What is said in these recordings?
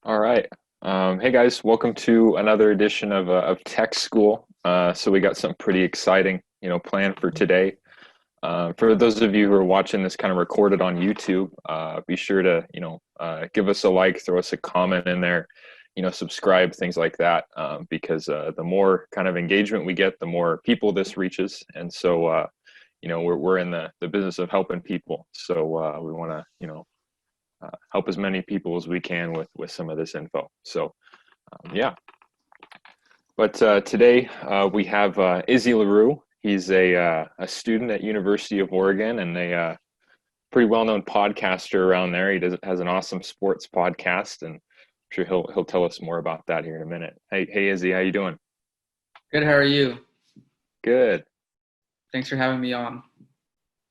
All right. Hey guys, welcome to another edition of Tech School. So we got something pretty exciting, planned for today. For those of you who are watching this kind of recorded on YouTube, be sure to, give us a like, throw us a comment in there, subscribe, things like that, because the more kind of engagement we get, the more people this reaches. And so, we're in the business of helping people. So we want to, help as many people as we can with some of this info. So yeah, but today we have Izzy La Rue. He's a student at University of Oregon and a pretty well-known podcaster around there. Has an awesome sports podcast, and I'm sure he'll tell us more about that here in a minute. Hey Izzy, how you doing? Good, how are you? Good. Thanks for having me on.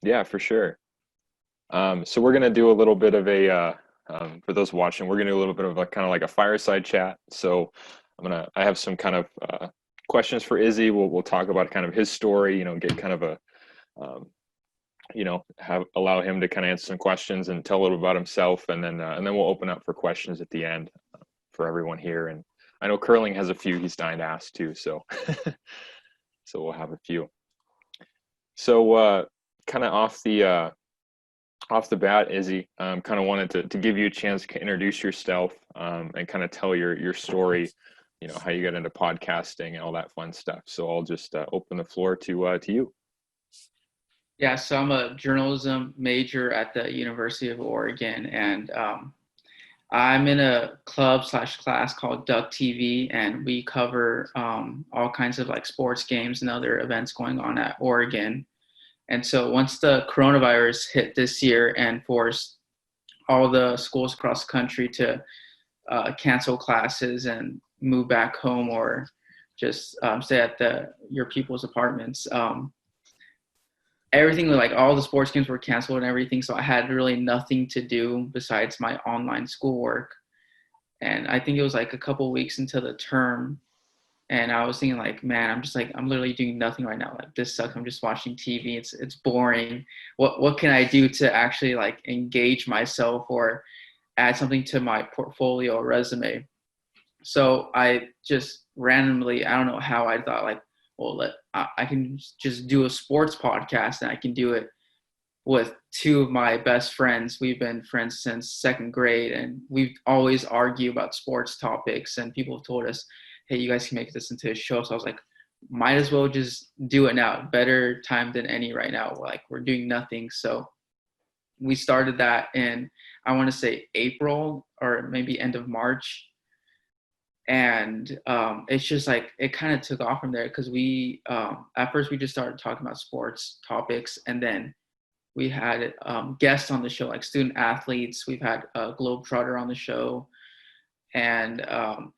Yeah, for sure. So we're gonna do a little bit of for those watching, we're gonna do a little bit of a kind of like a fireside chat. So I have some kind of questions for Izzy. We'll talk about kind of his story, get kind of a, um, allow him to kind of answer some questions and tell a little about himself, and then we'll open up for questions at the end for everyone here. And I know Curling has a few he's dying to ask too, so so we'll have a few. So kind of off the bat, Izzy, kind of wanted to give you a chance to introduce yourself and kind of tell your story, how you got into podcasting and all that fun stuff. So I'll just open the floor to you. Yeah, so I'm a journalism major at the University of Oregon, and I'm in a club slash class called Duck TV, and we cover all kinds of like sports games and other events going on at Oregon. And so once the coronavirus hit this year and forced all the schools across the country to cancel classes and move back home or just stay at your people's apartments. Everything, like all the sports games were canceled and everything, so I had really nothing to do besides my online schoolwork. And I think it was like a couple weeks into the term, and I was thinking like, man, I'm literally doing nothing right now. Like this sucks. I'm just watching TV. It's boring. What can I do to actually like engage myself or add something to my portfolio or resume? So I just randomly, I don't know how, I thought like, well, I can just do a sports podcast, and I can do it with two of my best friends. We've been friends since second grade, and we've always argue about sports topics, and people have told us, hey, you guys can make this into a show. So I was like, might as well just do it now. Better time than any right now. Like we're doing nothing. So we started that in, I want to say April or maybe end of March. And it's just like it kind of took off from there because we at first we just started talking about sports topics, and then we had guests on the show like student athletes. We've had a globetrotter on the show, and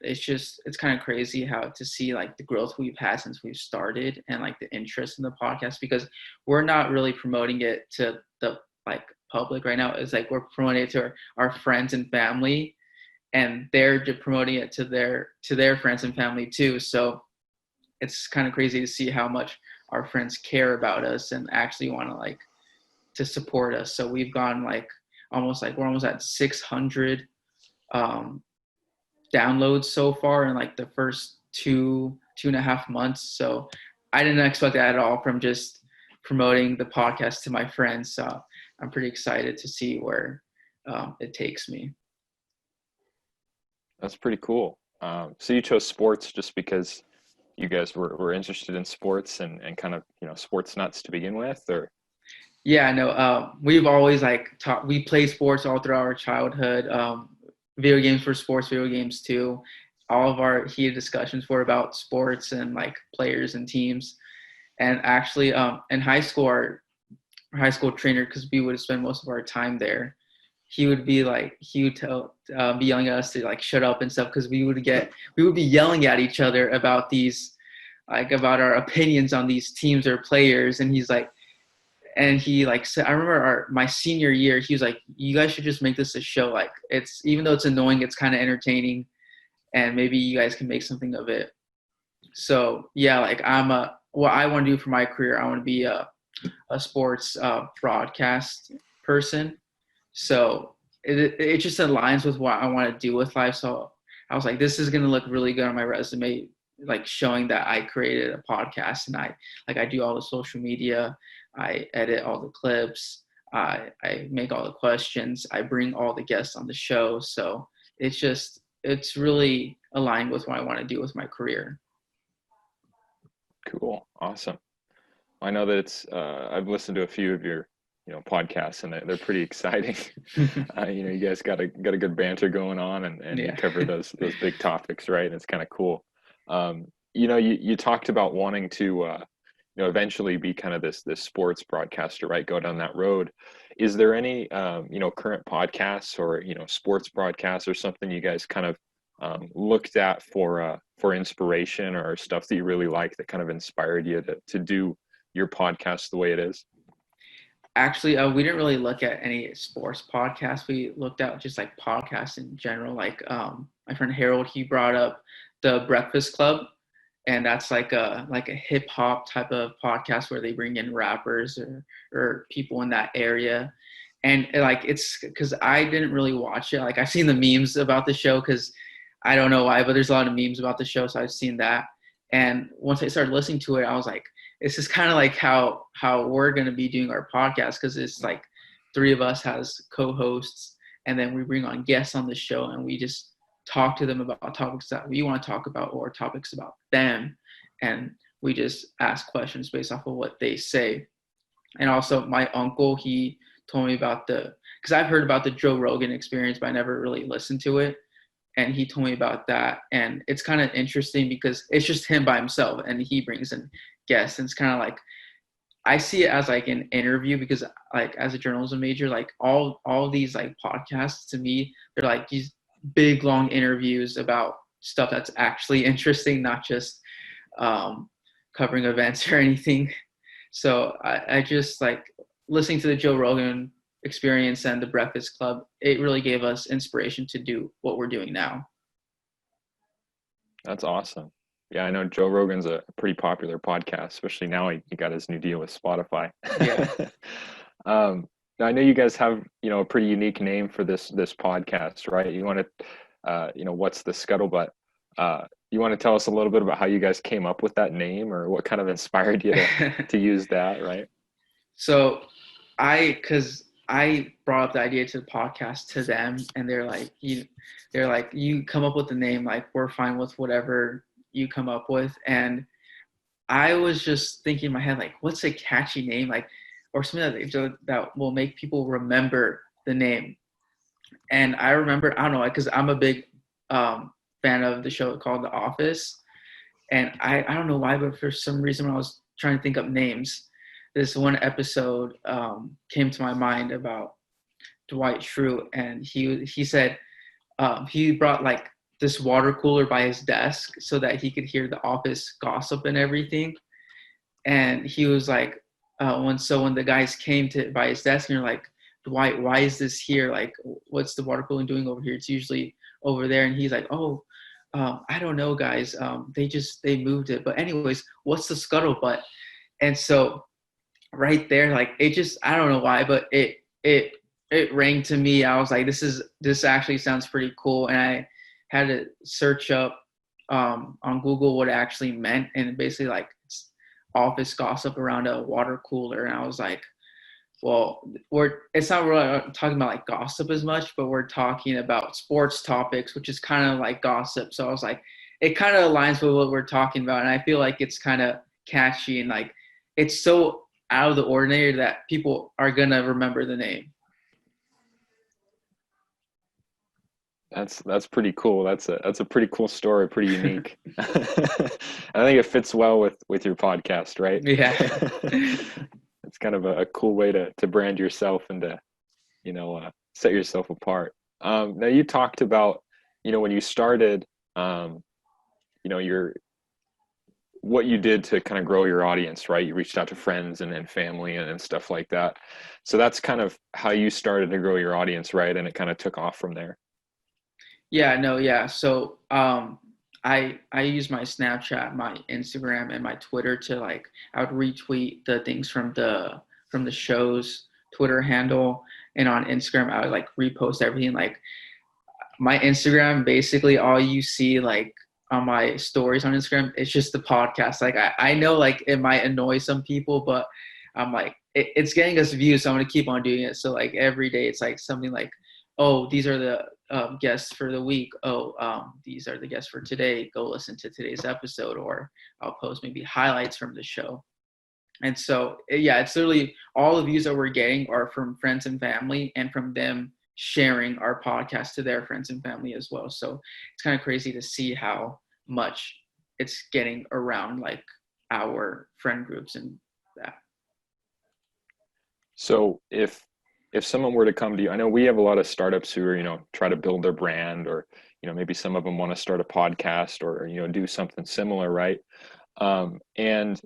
it's kind of crazy how to see like the growth we've had since we've started, and like the interest in the podcast, because we're not really promoting it to the like public right now. It's like we're promoting it to our friends and family, and they're promoting it to their friends and family too. So it's kind of crazy to see how much our friends care about us and actually want to like to support us. So we've gone like we're almost at 600 downloads so far in like the first two and a half months. So I didn't expect that at all from just promoting the podcast to my friends. So I'm pretty excited to see where it takes me. That's pretty cool. So you chose sports just because you guys were interested in sports and kind of, sports nuts to begin with, or? Yeah, no, we've always like taught, we play sports all throughout our childhood. Video games for sports, video games too. All of our heated discussions were about sports and like players and teams. And actually, in high school, our high school trainer, because we would spend most of our time there, he would be like, he would be yelling at us to like shut up and stuff, because we would be yelling at each other about like about our opinions on these teams or players. And he's like, and he like said, I remember my senior year, he was like, you guys should just make this a show. Like it's, even though it's annoying, it's kind of entertaining, and maybe you guys can make something of it. So yeah, like what I want to do for my career, I want to be a sports broadcast person. So it just aligns with what I want to do with life. So I was like, this is going to look really good on my resume, like showing that I created a podcast, and I do all the social media, I edit all the clips, I make all the questions, I bring all the guests on the show. So it's really aligned with what I want to do with my career. Cool. Awesome. I know that I've listened to a few of your, podcasts, and they're pretty exciting. You guys got a good banter going on, and you Yeah. cover those big topics, right? And it's kind of cool. You talked about wanting to, eventually be kind of this sports broadcaster, right? Go down that road. Is there any, current podcasts or, sports broadcasts or something you guys kind of looked at for inspiration, or stuff that you really like that kind of inspired you to do your podcast the way it is? Actually, we didn't really look at any sports podcasts. We looked at just like podcasts in general. Like my friend Harold, he brought up the Breakfast Club, and that's like a hip hop type of podcast where they bring in rappers or people in that area. And like it's because I didn't really watch it. Like I've seen the memes about the show because I don't know why, but there's a lot of memes about the show, so I've seen that. And once I started listening to it, I was like, this is kind of like how we're going to be doing our podcast, because it's like three of us has co-hosts, and then we bring on guests on the show, and we just talk to them about topics that we want to talk about or topics about them, and we just ask questions based off of what they say. And also my uncle, he told me about because I've heard about the Joe Rogan Experience, but I never really listened to it. And he told me about that, and it's kind of interesting because it's just him by himself, and he brings in guests, and it's kind of like I see it as like an interview, because like as a journalism major, like all these like podcasts to me, they're like these big long interviews about stuff that's actually interesting, not just covering events or anything. So I just like listening to the Joe Rogan Experience and the Breakfast Club. It really gave us inspiration to do what we're doing now. That's awesome. Yeah, I know Joe Rogan's a pretty popular podcast, especially now he got his new deal with Spotify. Yeah. Now I know you guys have, a pretty unique name for this podcast, right? You want to, what's the Scuttlebutt? You want to tell us a little bit about how you guys came up with that name, or what kind of inspired you to use that, right? So because I brought up the idea to the podcast to them, and they're like, you come up with the name, like we're fine with whatever you come up with. And I was just thinking in my head, like, what's a catchy name, like, or something that will make people remember the name. And I remember, I don't know, because I'm a big fan of the show called The Office, and I don't know why, but for some reason when I was trying to think up names, this one episode came to my mind about Dwight Schrute, and he said he brought like this water cooler by his desk so that he could hear the office gossip and everything. And he was like, when the guys came to by his desk, and you're like, Dwight, why is this here? Like, what's the water cooler doing over here? It's usually over there. And he's like, oh, I don't know, guys. They moved it. But anyways, what's the scuttlebutt? And so right there, like it just, I don't know why, but it rang to me. I was like, this actually sounds pretty cool. And I had to search up on Google what it actually meant, and basically like office gossip around a water cooler. And I was like, well, it's not really talking about like gossip as much, but we're talking about sports topics, which is kind of like gossip. So I was like, it kind of aligns with what we're talking about, and I feel like it's kind of catchy, and like it's so out of the ordinary that people are gonna remember the name. That's pretty cool. That's a pretty cool story, pretty unique. I think it fits well with your podcast, right? Yeah. It's kind of a cool way to brand yourself and to, set yourself apart. Now you talked about, when you started, your what you did to kind of grow your audience, right? You reached out to friends and family and stuff like that. So that's kind of how you started to grow your audience, right? And it kind of took off from there. Yeah, no, yeah. So I use my Snapchat, my Instagram, and my Twitter to like I would retweet the things from the show's Twitter handle, And on Instagram, I would like repost everything. Like my Instagram, basically all you see like on my stories on Instagram, it's just the podcast. Like I know like it might annoy some people, but I'm like, it's getting us views, so I'm gonna keep on doing it. So like every day it's like something like, oh, these are the guests for the week. Oh, these are the guests for today. Go listen to today's episode, or I'll post maybe highlights from the show. And so, yeah, it's literally all the views that we're getting are from friends and family, and from them sharing our podcast to their friends and family as well. So it's kind of crazy to see how much it's getting around like our friend groups and that. So if someone were to come to you, I know we have a lot of startups who are, try to build their brand, or, maybe some of them want to start a podcast, or, do something similar, right? And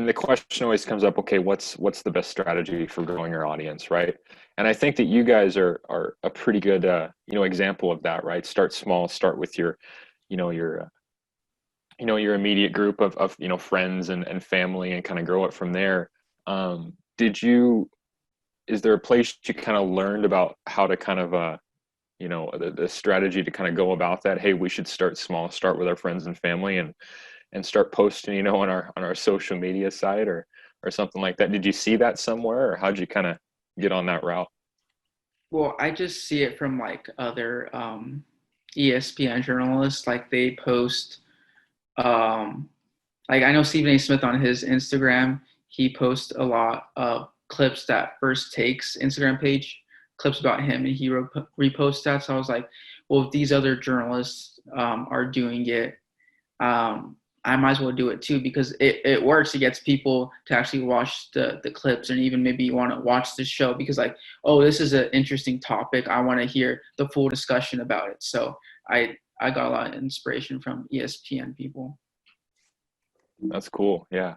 the question always comes up, okay, what's the best strategy for growing your audience, right? And I think that you guys are a pretty good example of that, right? Start small, start with your you know your your immediate group of friends and family, and kind of grow it from there. Did you Is there a place you kind of learned about how to kind of the strategy to kind of go about that? Hey, we should start small, start with our friends and family, and start posting, on our social media side, or something like that. Did you see that somewhere, or how'd you kind of get on that route? Well, I just see it from like other ESPN journalists. Like they post, um, like I know Stephen A. Smith on his Instagram, he posts a lot of clips that First Takes Instagram page, clips about him, and he reposts that. So I was like, well, if these other journalists are doing it, I might as well do it too, because it works. It gets people to actually watch the clips, and even maybe want to watch the show because like, oh, this is an interesting topic. I want to hear the full discussion about it. So I got a lot of inspiration from ESPN people. That's cool. Yeah.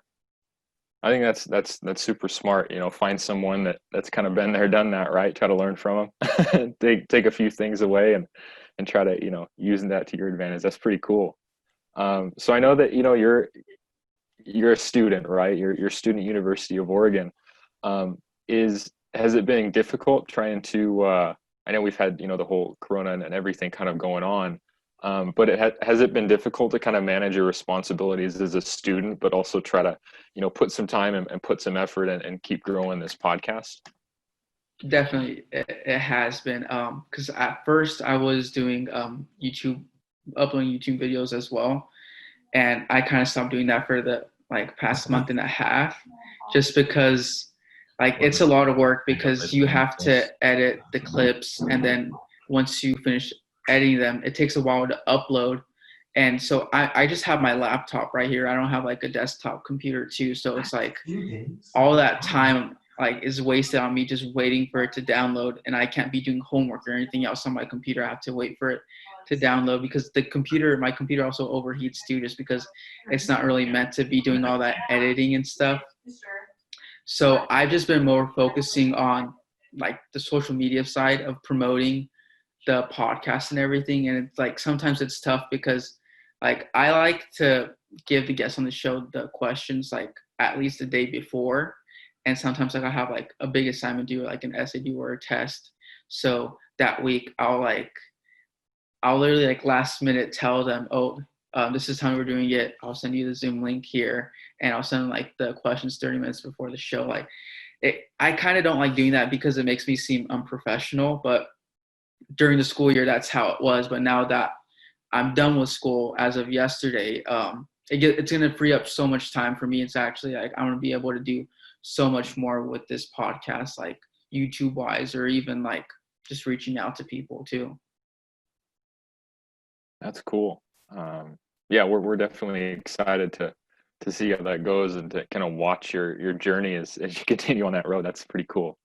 I think that's super smart. Find someone that's kind of been there, done that, right? Try to learn from them. Take a few things away, and try to using that to your advantage. That's pretty cool. So I know that you're a student, right? You're a student at University of Oregon. Is Has it been difficult trying to? I know we've had the whole Corona and everything kind of going on. But has it been difficult to kind of manage your responsibilities as a student, but also try to, put some time and put some effort and keep growing this podcast? Definitely, it has been. Because at first I was doing YouTube, uploading YouTube videos as well, and I kind of stopped doing that for the like past month and a half, just because like it's a lot of work, because you have to edit the clips, and then once you finish editing them, it takes a while to upload. And so I just have my laptop right here. I don't have like a desktop computer too, so it's like all that time like is wasted on me just waiting for it to download, and I can't be doing homework or anything else on my computer. I have to wait for it to download, because my computer also overheats too, just because it's not really meant to be doing all that editing and stuff. So I've just been more focusing on like the social media side of promoting the podcast and everything. And it's like sometimes it's tough because like I like to give the guests on the show the questions like at least the day before. And sometimes like I have like a big assignment due, like an essay due or a test. So that week I'll literally like last minute tell them, oh, this is time we're doing it. I'll send you the Zoom link here, and I'll send like the questions 30 minutes before the show. Like I kind of don't like doing that because it makes me seem unprofessional, but during the school year, that's how it was. But now that I'm done with school as of yesterday, it's going to free up so much time for me. It's actually like I'm going to be able to do so much more with this podcast, like YouTube wise, or even like just reaching out to people too. That's cool. Yeah, we're definitely excited to see how that goes, and to kind of watch your journey as you continue on that road. That's pretty cool.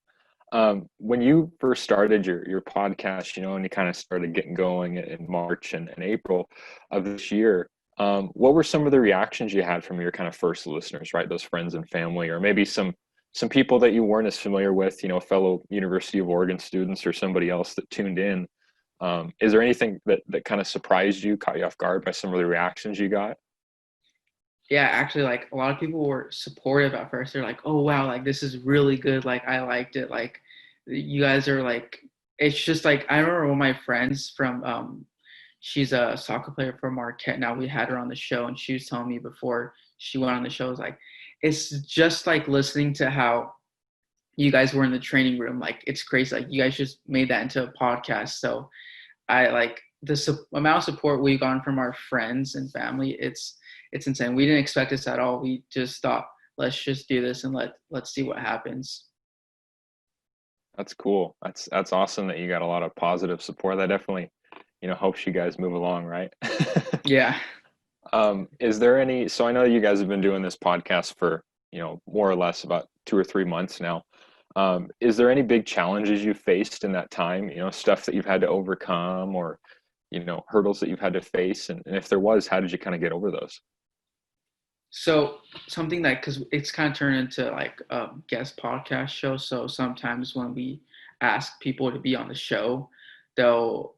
When you first started your podcast, and you kind of started getting going in March and April of this year, what were some of the reactions you had from your kind of first listeners, right? Those friends and family, or maybe some people that you weren't as familiar with, fellow University of Oregon students or somebody else that tuned in. Is there anything that kind of surprised you, caught you off guard by some of the reactions you got? Yeah, actually, like a lot of people were supportive at first. They're like, "Oh wow, like this is really good. Like I liked it. Like You guys are like, it's just like, I remember one of my friends from, she's a soccer player for Marquette now. We had her on the show, and she was telling me before she went on the show, was like, it's just like listening to how you guys were in the training room. Like, it's crazy. Like, you guys just made that into a podcast. So I like the amount of support we've gotten from our friends and family. It's insane. We didn't expect this at all. We just thought, let's just do this and let's see what happens. That's cool. That's awesome that you got a lot of positive support. That definitely, helps you guys move along, right? Yeah. Is there any, so I know you guys have been doing this podcast for, more or less about 2 or 3 months now. Is there any big challenges you faced in that time, stuff that you've had to overcome or, hurdles that you've had to face? And if there was, how did you kind of get over those? So something that, because it's kind of turned into like a guest podcast show. So sometimes when we ask people to be on the show, they'll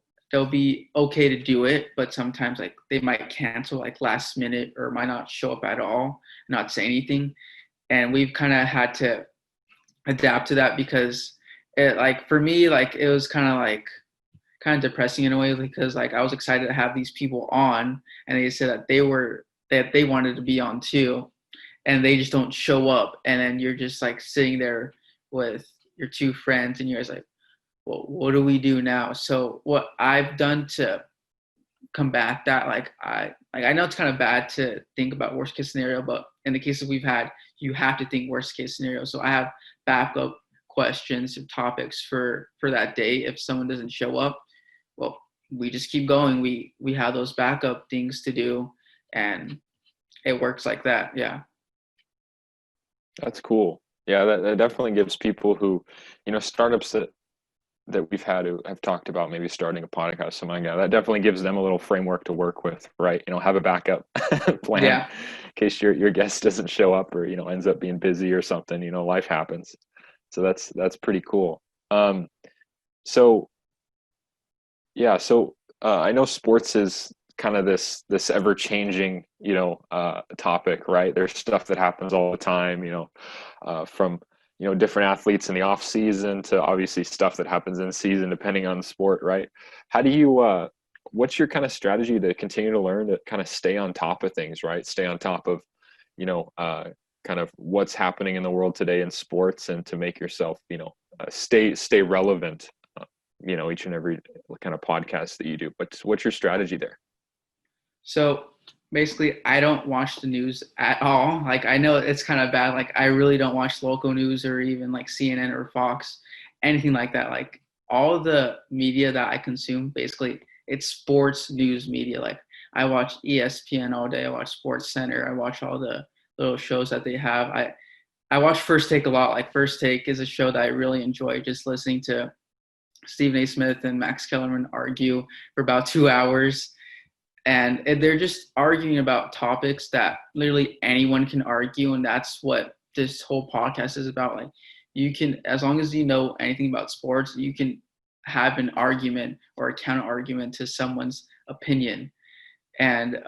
be okay to do it, but sometimes like they might cancel like last minute or might not show up at all, not say anything. And we've kind of had to adapt to that because it, like, for me, like it was kind of depressing in a way, because like I was excited to have these people on, and they said that they wanted to be on too, and they just don't show up, and then you're just like sitting there with your two friends, and you're just like, well, what do we do now? So what I've done to combat that, I know it's kind of bad to think about worst case scenario, but in the cases we've had, you have to think worst case scenario. So I have backup questions and topics for that day if someone doesn't show up. Well, we just keep going. We have those backup things to do, and it works like that. Yeah. That's cool. Yeah, that definitely gives people who, startups that we've had who have talked about maybe starting a podcast, something like that. That definitely gives them a little framework to work with, right? Have a backup plan in Yeah. case your guest doesn't show up or ends up being busy or something. Life happens, so that's pretty cool. So yeah, so I know sports is kind of this ever changing topic, right? There's stuff that happens all the time, from different athletes in the off season to obviously stuff that happens in season depending on the sport, right? How do you what's your kind of strategy to continue to learn to kind of stay on top of things, right? Stay on top of kind of what's happening in the world today in sports, and to make yourself stay relevant, each and every kind of podcast that you do. But what's your strategy there? So basically, I don't watch the news at all. Like, I know it's kind of bad. Like, I really don't watch local news or even like CNN or Fox, anything like that. Like, all the media that I consume, basically, it's sports news media. Like, I watch ESPN all day. I watch Sports Center. I watch all the little shows that they have. I watch First Take a lot. Like, First Take is a show that I really enjoy, just listening to Stephen A. Smith and Max Kellerman argue for about 2 hours, and they're just arguing about topics that literally anyone can argue, and that's what this whole podcast is about. Like, you can, as long as you know anything about sports, you can have an argument or a counter argument to someone's opinion. And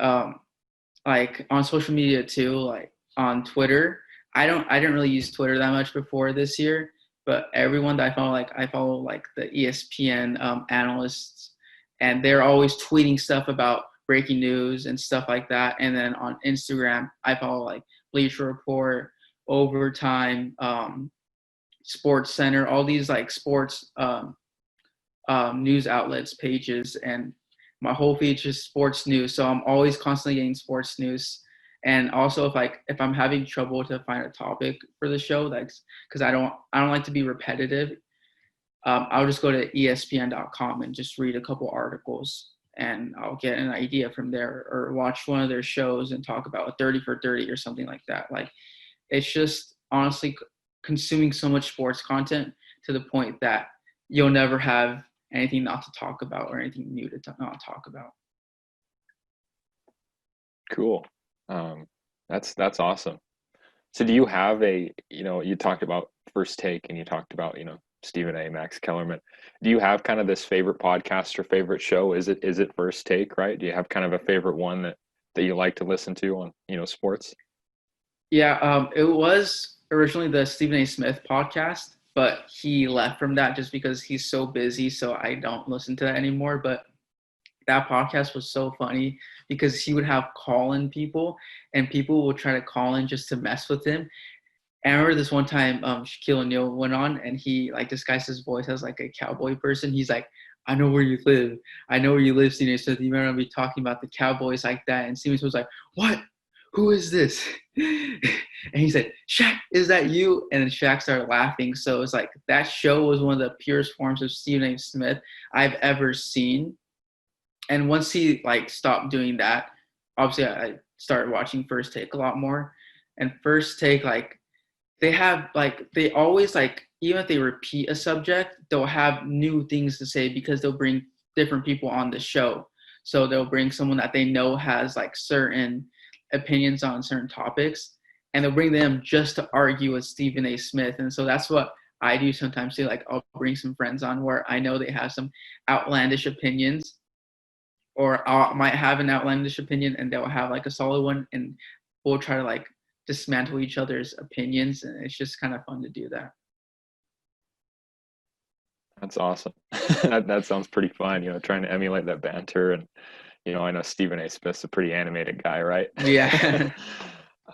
like on social media too, like on Twitter, I didn't really use Twitter that much before this year, but everyone that I follow like the ESPN analysts, and they're always tweeting stuff about breaking news and stuff like that. And then on Instagram, I follow like Bleacher Report, Overtime, Sports Center, all these like sports news outlets pages, and my whole feed is sports news. So I'm always constantly getting sports news. And also, if I'm having trouble to find a topic for the show, that's because I don't like to be repetitive. I'll just go to ESPN.com and just read a couple articles, and I'll get an idea from there, or watch one of their shows and talk about a 30 for 30 or something like that. Like, it's just honestly consuming so much sports content to the point that you'll never have anything not to talk about or anything new to not talk about. Cool. That's awesome. So do you have you talked about First Take, and you talked about, Stephen A, Max Kellerman. Do you have kind of this favorite podcast or favorite show? Is it First Take, right? Do you have kind of a favorite one that you like to listen to on, sports? Yeah, it was originally the Stephen A. Smith podcast, but he left from that just because he's so busy. So I don't listen to that anymore. But that podcast was so funny because he would have call-in people, and people would try to call in just to mess with him. And I remember this one time, Shaquille O'Neal went on, and he like disguised his voice as like a cowboy person. He's like, "I know where you live. I know where you live, Stephen A. Smith. You remember me talking about the Cowboys like that?" And Stephen Smith was like, "What? Who is this?" And he said, "Shaq, is that you?" And then Shaq started laughing. So it's like that show was one of the purest forms of Stephen A. Smith I've ever seen. And once he like stopped doing that, obviously I started watching First Take a lot more. And First Take, like they have like they always like even if they repeat a subject, they'll have new things to say because they'll bring different people on the show. So they'll bring someone that they know has like certain opinions on certain topics, and they'll bring them just to argue with Stephen A. Smith. And so that's what I do sometimes too. Like I'll bring some friends on where I know they have some outlandish opinions, or I might have an outlandish opinion and they'll have like a solid one, and we'll try to like dismantle each other's opinions, and it's just kind of fun to do that. That's awesome. That sounds pretty fun, trying to emulate that banter. And, I know Stephen A. Smith's a pretty animated guy, right? Yeah.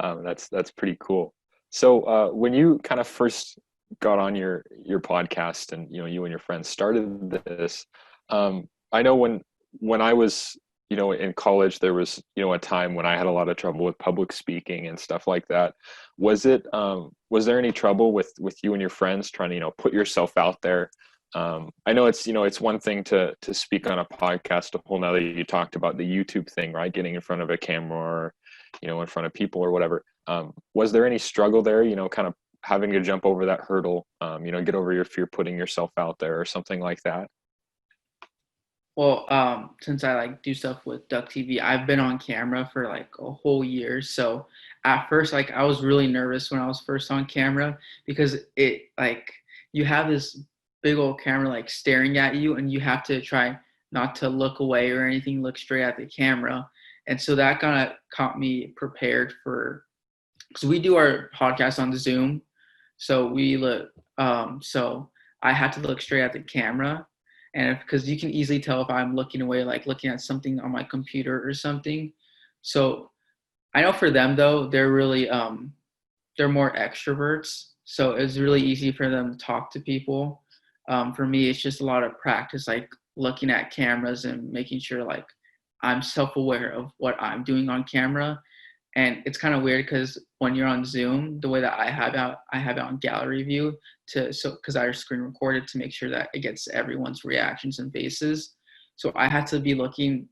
That's pretty cool. So when you kind of first got on your podcast and, you and your friends started this, I know when I was, in college, there was, a time when I had a lot of trouble with public speaking and stuff like that. Was there any trouble with you and your friends trying to, put yourself out there? I know it's one thing to speak on a podcast, a whole nother. You talked about the YouTube thing, right? Getting in front of a camera or, in front of people or whatever. Was there any struggle there, kind of having to jump over that hurdle, get over your fear, putting yourself out there or something like that? Well, since I like do stuff with Duck TV, I've been on camera for like a whole year. So at first, like I was really nervous when I was first on camera because it like you have this big old camera like staring at you, and you have to try not to look away or anything, look straight at the camera. And so that kind of caught me prepared for, because we do our podcast on Zoom. So we look, so I had to look straight at the camera, and because you can easily tell if I'm looking away, like looking at something on my computer or something. So I know for them though, they're really they're more extroverts, so it's really easy for them to talk to people. For me, it's just a lot of practice, like looking at cameras and making sure like I'm self-aware of what I'm doing on camera. And it's kind of weird because when you're on Zoom, the way that I have it on gallery view because I screen recorded to make sure that it gets everyone's reactions and faces. So I had to be looking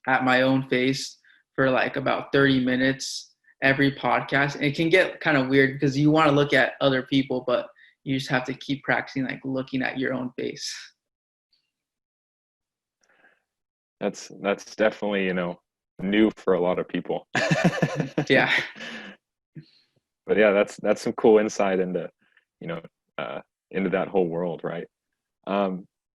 at my own face for like about 30 minutes every podcast. And it can get kind of weird because you want to look at other people, but you just have to keep practicing like looking at your own face. That's definitely, new for a lot of people. Yeah. But yeah, that's some cool insight into, you know, into that whole world, right?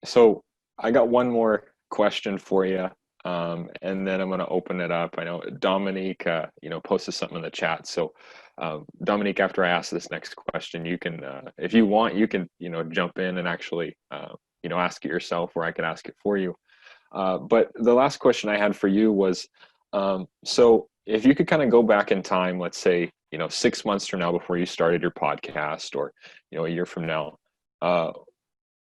So I got one more question for you, and then I'm going to open it up. I know Dominique, posted something in the chat. So, Dominique, after I ask this next question, you can, if you want, you can, jump in and actually, ask it yourself, or I can ask it for you. But the last question I had for you was, so if you could kind of go back in time, let's say, 6 months from now before you started your podcast, or, a year from now,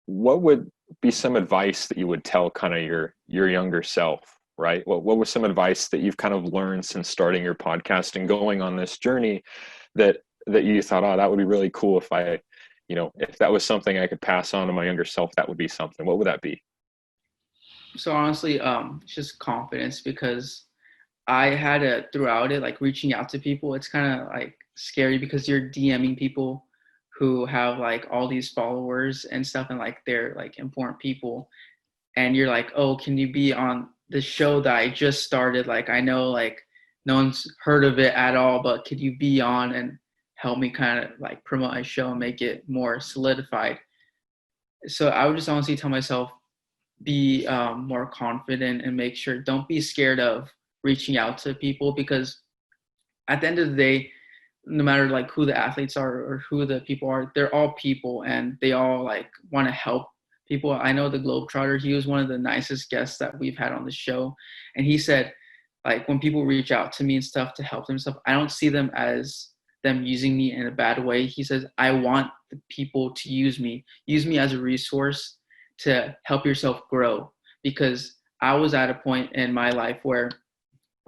what would be some advice that you would tell kind of your younger self, right? What was some advice that you've kind of learned since starting your podcast and going on this journey that you thought, oh, that would be really cool if I, if that was something I could pass on to my younger self, that would be something. What would that be? So honestly, it's just confidence, because I had to throughout it, like reaching out to people. It's kind of like scary because you're DMing people who have like all these followers and stuff, and like they're like important people, and you're like, oh, can you be on the show that I just started? Like I know like no one's heard of it at all, but could you be on and help me kind of like promote my show and make it more solidified? So I would just honestly tell myself, be more confident and make sure, don't be scared of reaching out to people, because at the end of the day, no matter like who the athletes are or who the people are, they're all people and they all like want to help people. I know the Globetrotter, he was one of the nicest guests that we've had on the show. And he said, like, when people reach out to me and stuff to help themselves, I don't see them as them using me in a bad way. He says, I want the people to use me as a resource to help yourself grow. Because I was at a point in my life where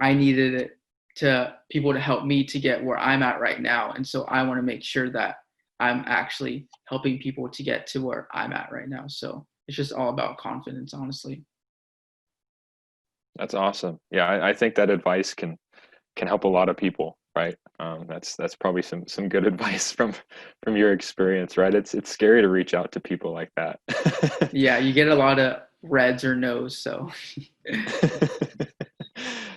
I needed it to people to help me to get where I'm at right now. And so I want to make sure that I'm actually helping people to get to where I'm at right now. So it's just all about confidence, honestly. That's awesome. Yeah, I think that advice can help a lot of people, right? That's probably some good advice from your experience, right? It's scary to reach out to people like that. Yeah, you get a lot of reds or no's, so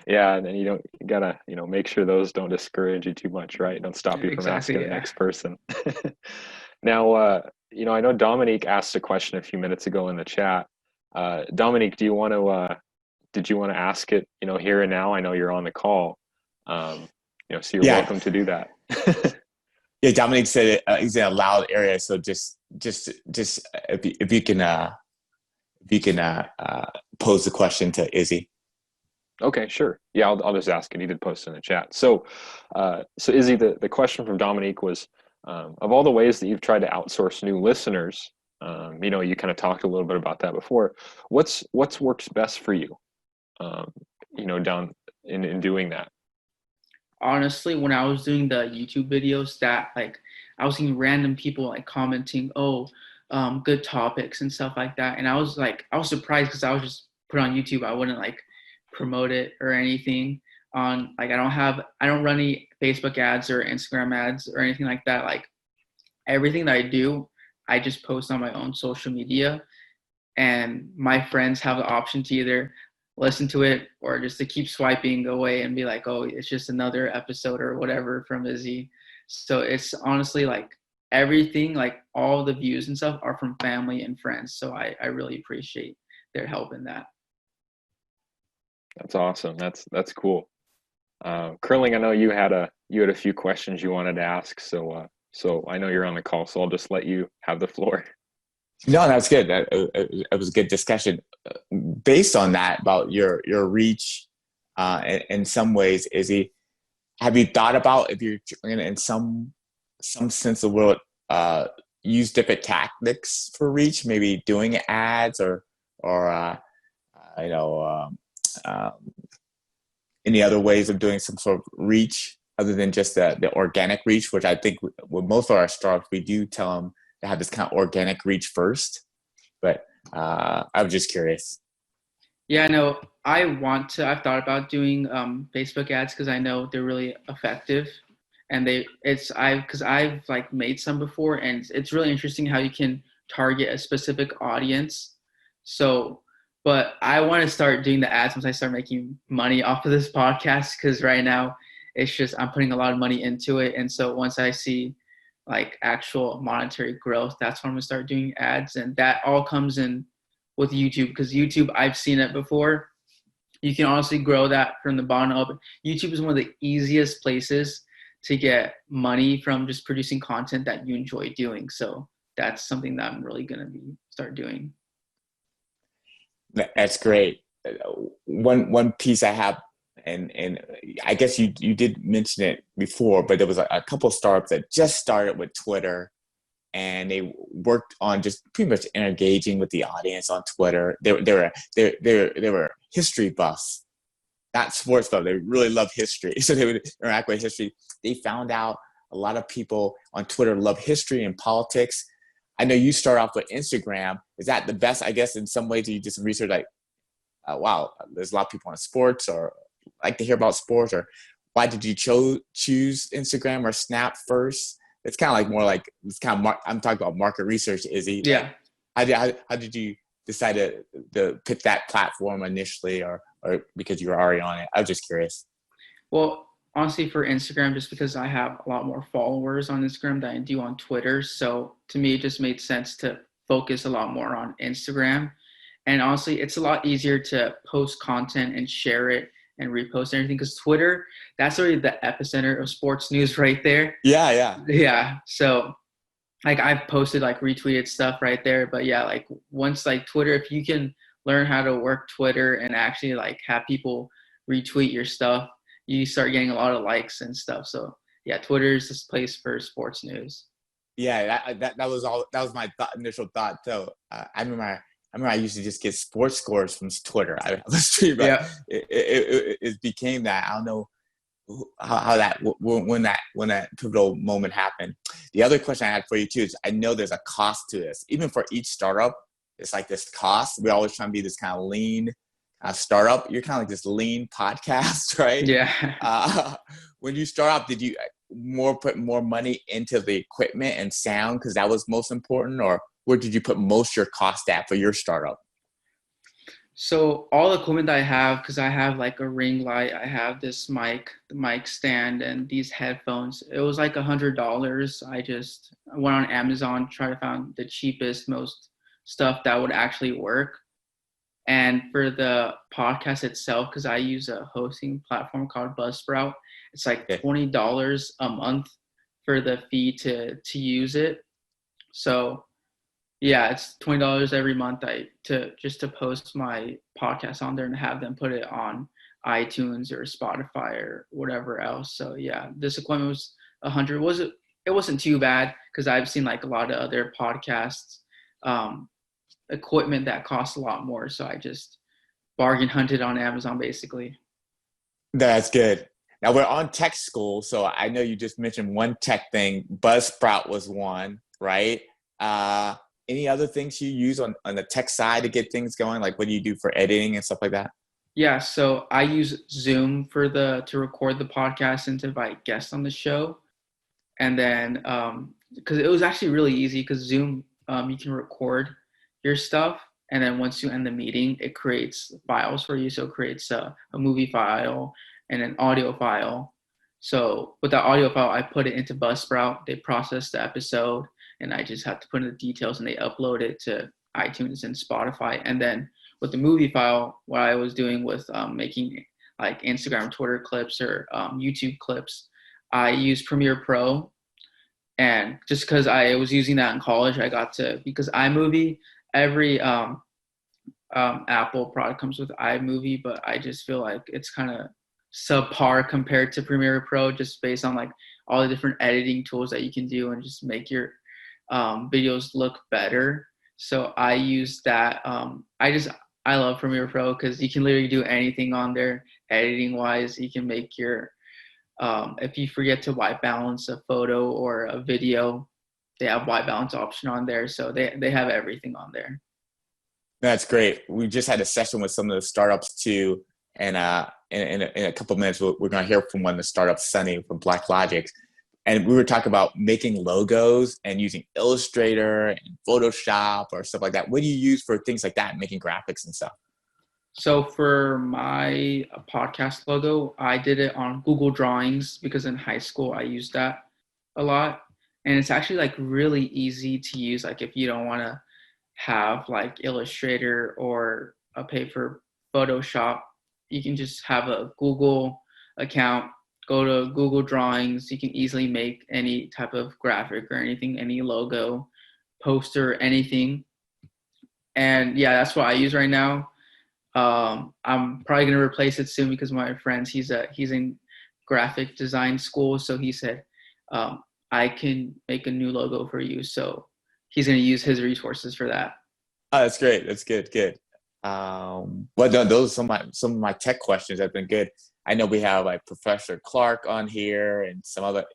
Yeah, and then you gotta, make sure those don't discourage you too much, right? Don't stop you from exactly, asking the yeah. next person. Now, I know Dominique asked a question a few minutes ago in the chat. Dominique, did you want to ask it, here and now? I know you're on the call. So you're Yeah, welcome to do that. yeah. Dominic said it, he's in a loud area, so just if you can pose the question to Izzy. Okay, sure. Yeah, I'll just ask it. He did post in the chat. So, Izzy, the question from Dominique was, of all the ways that you've tried to outsource new listeners, you kind of talked a little bit about that before. What's works best for you, down in doing that? Honestly, when I was doing the YouTube videos, that like I was seeing random people like commenting, "Oh, good topics" and stuff like that, and I was surprised because I was just put on YouTube. I wouldn't like promote it or anything on like I don't run any Facebook ads or Instagram ads or anything like that. Like everything that I do, I just post on my own social media, and my friends have the option to either listen to it or just to keep swiping away and be like, oh, it's just another episode or whatever from Izzy. So it's honestly like everything, like all the views and stuff are from family and friends. So I really appreciate their help in that. That's awesome. That's cool. Curling, I know you had a few questions you wanted to ask, so I know you're on the call, so I'll just let you have the floor. No, that's good. It was a good discussion. Based on that, about your reach, in some ways, Izzy, have you thought about if you're in some sense of the world, use different tactics for reach, maybe doing ads or you know any other ways of doing some sort of reach other than just the organic reach, which I think with most of our startups, we do tell them to have this kind of organic reach first. But I was just curious. Yeah, no, I've thought about doing Facebook ads because I know they're really effective. And because I've like made some before, and it's really interesting how you can target a specific audience. So, but I want to start doing the ads once I start making money off of this podcast, because right now it's just I'm putting a lot of money into it. And so once I see like actual monetary growth, that's when I'm gonna start doing ads. And that all comes in with YouTube, because YouTube, I've seen it before. You can honestly grow that from the bottom up. YouTube is one of the easiest places to get money from just producing content that you enjoy doing. So that's something that I'm really gonna start doing. That's great. One piece I have, and I guess you did mention it before, but there was a couple of startups that just started with Twitter, and they worked on just pretty much engaging with the audience on Twitter. They were history buffs, not sports buffs. They really love history, so they would interact with history. They found out a lot of people on Twitter love history and politics. I know you start off with Instagram. Is that the best? I guess in some ways you did some research, like, wow, there's a lot of people on sports or like to hear about sports, or why did you choose Instagram or Snap first? It's kind of like more like it's kind of I'm talking about market research, Izzy. Yeah. Like, how did you decide to pick that platform initially, or because you were already on it? I was just curious. Well, honestly, for Instagram, just because I have a lot more followers on Instagram than I do on Twitter. So to me, it just made sense to focus a lot more on Instagram. And honestly, it's a lot easier to post content and share it and repost everything. Because Twitter, that's already the epicenter of sports news right there. Yeah. Yeah. So like I've posted like retweeted stuff right there. But yeah, like once like Twitter, if you can learn how to work Twitter and actually like have people retweet your stuff, you start getting a lot of likes and stuff. So yeah, Twitter is this place for sports news. Yeah, that was all. That was my initial thought. So I used to just get sports scores from Twitter. I was streaming, but Yeah. it became that. I don't know how that when that pivotal moment happened. The other question I had for you too is I know there's a cost to this. Even for each startup, it's like this cost. We always try to be this kind of lean startup. You're kind of like this lean podcast, right? Yeah. When you start off, did you put more money into the equipment and sound because that was most important, or where did you put most of your cost at for your startup? So all the equipment that I have, because I have like a ring light, I have this mic, the mic stand, and these headphones. It was like $100. I went on Amazon, tried to find the cheapest, most stuff that would actually work. And for the podcast itself, because I use a hosting platform called Buzzsprout, it's like $20 a month for the fee to use it. So yeah, it's $20 every month to post my podcast on there and have them put it on iTunes or Spotify or whatever else. So yeah, this equipment was $100. It wasn't too bad because I've seen like a lot of other podcasts equipment that costs a lot more. So I just bargain hunted on Amazon basically. That's good. Now we're on tech school, so I know you just mentioned one tech thing. Buzzsprout was one, right? Any other things you use on the tech side to get things going? Like what do you do for editing and stuff like that? Yeah, so I use Zoom to record the podcast and to invite guests on the show. And then because it was actually really easy because Zoom, you can record your stuff. And then once you end the meeting, it creates files for you. So it creates a movie file and an audio file. So with that audio file, I put it into Buzzsprout. They process the episode, and I just have to put in the details, and they upload it to iTunes and Spotify. And then with the movie file, what I was doing was making like Instagram, Twitter clips or YouTube clips. I use Premiere Pro. And just because I was using that in college, because iMovie, every Apple product comes with iMovie, but I just feel like it's kind of subpar compared to Premiere Pro, just based on like all the different editing tools that you can do and just make your videos look better. So I use that. I love Premiere Pro because you can literally do anything on there editing wise. You can make your if you forget to white balance a photo or a video, they have white balance option on there. So they have everything on there. That's great. We just had a session with some of the startups too. And in a couple of minutes, we're going to hear from one of the startups, Sunny from Black Logic. And we were talking about making logos and using Illustrator and Photoshop or stuff like that. What do you use for things like that, making graphics and stuff? So for my podcast logo, I did it on Google Drawings because in high school I used that a lot. And it's actually like really easy to use. Like if you don't want to have like Illustrator or pay for Photoshop, you can just have a Google account, go to Google Drawings. You can easily make any type of graphic or anything, any logo, poster, anything. And yeah, that's what I use right now. I'm probably going to replace it soon because my friend, he's in graphic design school. So he said, I can make a new logo for you. So he's going to use his resources for that. Oh, that's great. That's good. Good. Well, those are some of my tech questions have been good. I know we have like Professor Clark on here and some other,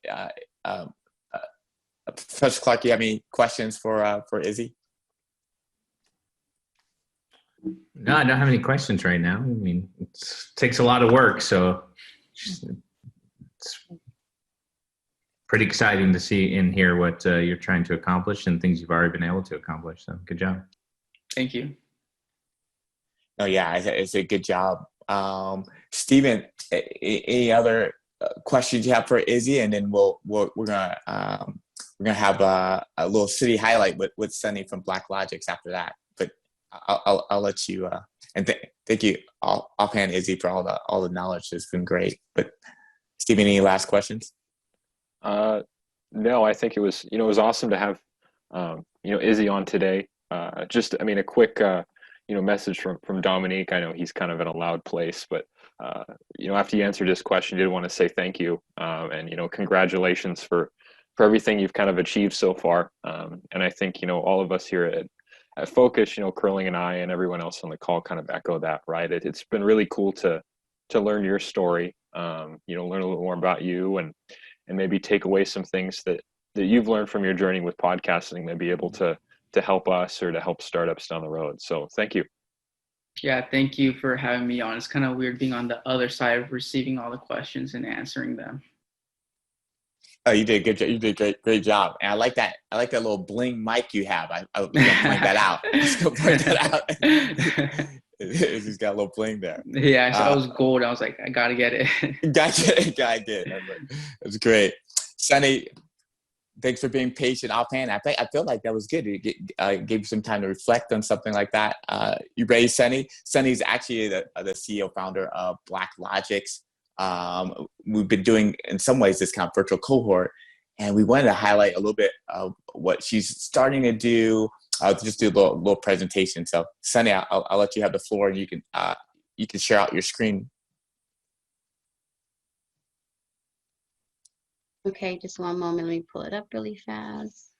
Professor Clark, you have any questions for Izzy? No, I don't have any questions right now. I mean, it takes a lot of work, so it's pretty exciting to see and hear what you're trying to accomplish and things you've already been able to accomplish. So good job. Thank you. Oh yeah, it's a good job. Steven, any other questions you have for Izzy? And then we're gonna have a little city highlight with Sunny from Black Logics after that. But I'll let you And thank you, offhand, Izzy, for all the knowledge. It's been great. But Stephen, any last questions? No, I think it was, it was awesome to have, Izzy on today. A quick, message from Dominique. I know he's kind of in a loud place, but, after you answered his question, I did want to say thank you. And, congratulations for everything you've kind of achieved so far. And I think, all of us here at Fokcus, Curling and I and everyone else on the call kind of echo that, right? It's been really cool to learn your story, learn a little more about you and maybe take away some things that you've learned from your journey with podcasting, maybe able to help us or to help startups down the road. So thank you. Yeah, thank you for having me on. It's kind of weird being on the other side of receiving all the questions and answering them. Oh, you did a good job. You did great job. And I like that little bling mic you have. I was gonna point that out. He's got a little bling there. Yeah, I was gold. I was like, I gotta get it. Gotta get it. That's great. Sunny, thanks for being patient offhand. I feel like that was good. It gave you some time to reflect on something like that. You ready, Sunny? Sunny's actually the CEO founder of Black Logics. We've been doing, in some ways, this kind of virtual cohort, and we wanted to highlight a little bit of what she's starting to do. I'll just do a little presentation. So, Sunny, I'll let you have the floor, and you can share out your screen. Okay, just one moment. Let me pull it up really fast.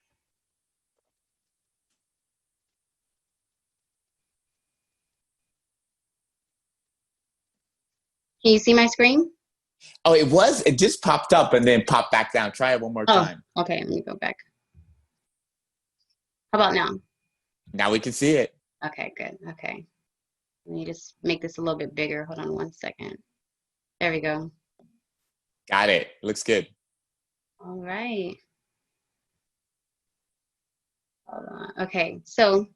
Can you see my screen? Oh, it just popped up and then popped back down. Try it one more time. Okay, let me go back. How about now? Now we can see it. Okay, good. Okay. Let me just make this a little bit bigger. Hold on one second. There we go. Got it. Looks good. All right. Hold on. Okay, so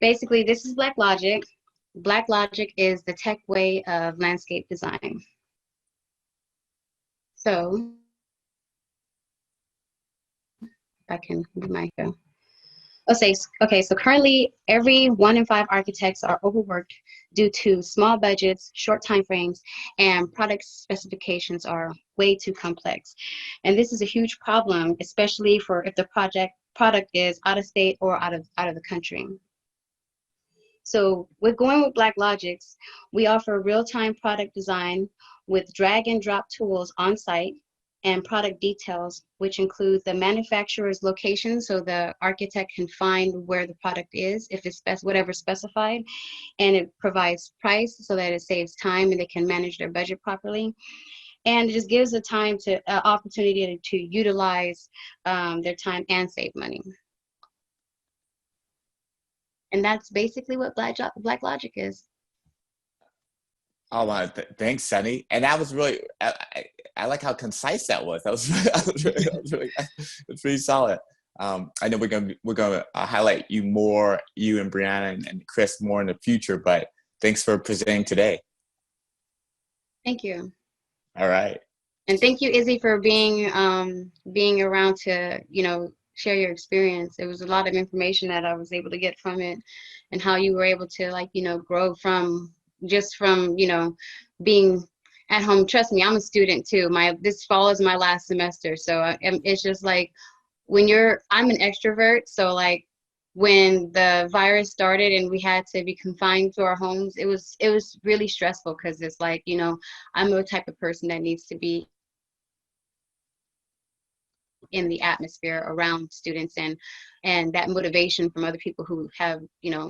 basically this is Black Logic. Black Logic is the tech way of landscape design. So I can do my go. Okay, so currently every 1 in 5 architects are overworked due to small budgets, short time frames, and product specifications are way too complex. And this is a huge problem, especially for if the product is out of state or out of the country. So with going with Black Logics, we offer real-time product design with drag and drop tools on site and product details, which include the manufacturer's location, so the architect can find where the product is if it's whatever specified, and it provides price so that it saves time and they can manage their budget properly. And it just gives the time to opportunity to utilize their time and save money. And that's basically what Black Logic is. Oh, wow. Thanks, Sunny. And that was really, I like how concise that was. That was pretty solid. I know we're gonna highlight you more, you and Brianna and Chris more in the future, but thanks for presenting today. Thank you. All right. And thank you, Izzy, for being around to, share your experience. It was a lot of information that I was able to get from it, and how you were able to grow from being at home. Trust me, I'm a student too. This fall is my last semester, so it's just like I'm an extrovert, so like when the virus started and we had to be confined to our homes, it was really stressful, because it's like, I'm the type of person that needs to be in the atmosphere around students and that motivation from other people who have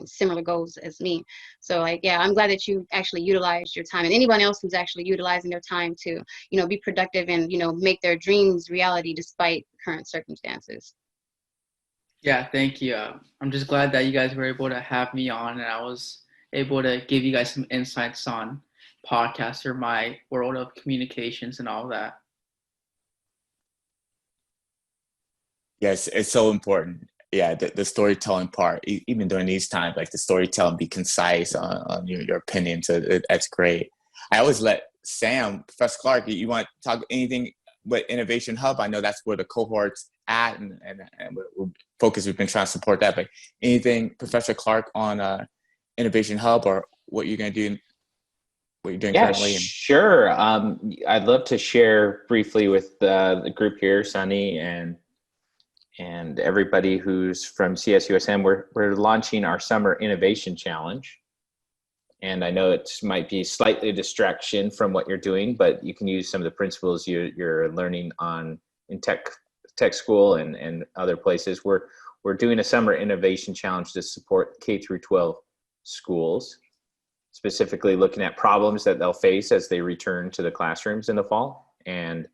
similar goals as me. So like, yeah, I'm glad that you actually utilized your time, and anyone else who's actually utilizing their time to be productive and make their dreams reality despite current circumstances. Yeah, thank you. I'm just glad that you guys were able to have me on, and I was able to give you guys some insights on podcasts or my world of communications and all that. Yes, it's so important. Yeah, the storytelling part, even during these times, like the storytelling, be concise on your opinion. So that's great. I always let Sam, Professor Clark, you want to talk anything with Innovation Hub? I know that's where the cohort's at, and we're Fokcus, we've been trying to support that. But anything, Professor Clark, on Innovation Hub or what you're going to do, what you're doing Yeah, currently? sure. I'd love to share briefly with the group here, Sunny, and everybody who's from CSUSM. We're launching our Summer Innovation Challenge. And I know it might be slightly a distraction from what you're doing, but you can use some of the principles you're learning in tech school and other places. We're doing a Summer Innovation Challenge to support K through 12 schools, specifically looking at problems that they'll face as they return to the classrooms in the fall. And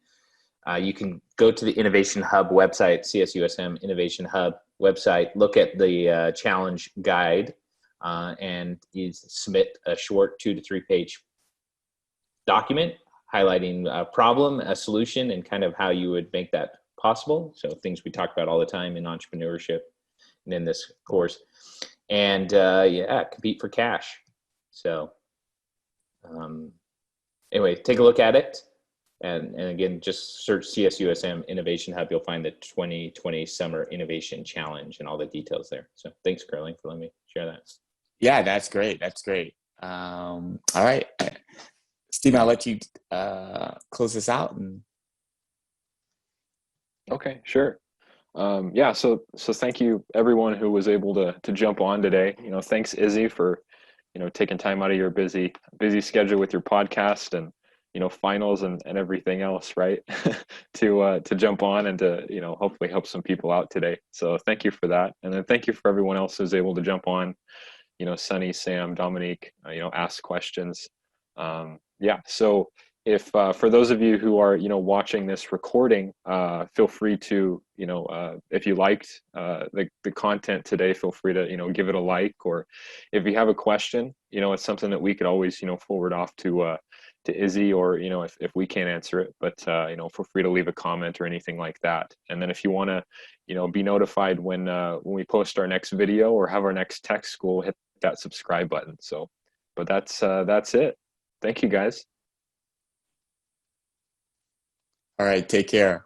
you can go to the Innovation Hub website, CSUSM Innovation Hub website, look at the challenge guide, and you submit a short 2 to 3 page document highlighting a problem, a solution, and kind of how you would make that possible. So things we talk about all the time in entrepreneurship and in this course. And compete for cash. So anyway, take a look at it. And again, just search CSUSM Innovation Hub. You'll find the 2020 Summer Innovation Challenge and all the details there. So thanks, Caroline, for letting me share that. Yeah, that's great. That's great. All right. Steve, I'll let you close this out. Okay, sure. So thank you everyone who was able to jump on today. Thanks Izzy for, taking time out of your busy schedule with your podcast and, finals and everything else, right? to jump on and to, hopefully help some people out today. So thank you for that. And then thank you for everyone else who's able to jump on, Sunny, Sam, Dominique, ask questions. So if for those of you who are watching this recording, feel free to if you liked the content today, feel free to give it a like, or if you have a question, it's something that we could always forward off to Izzy, or if we can't answer it, but feel free to leave a comment or anything like that. And then if you want to be notified when we post our next video or have our next tech school, hit that subscribe button. So but that's it. Thank you guys. All right, take care.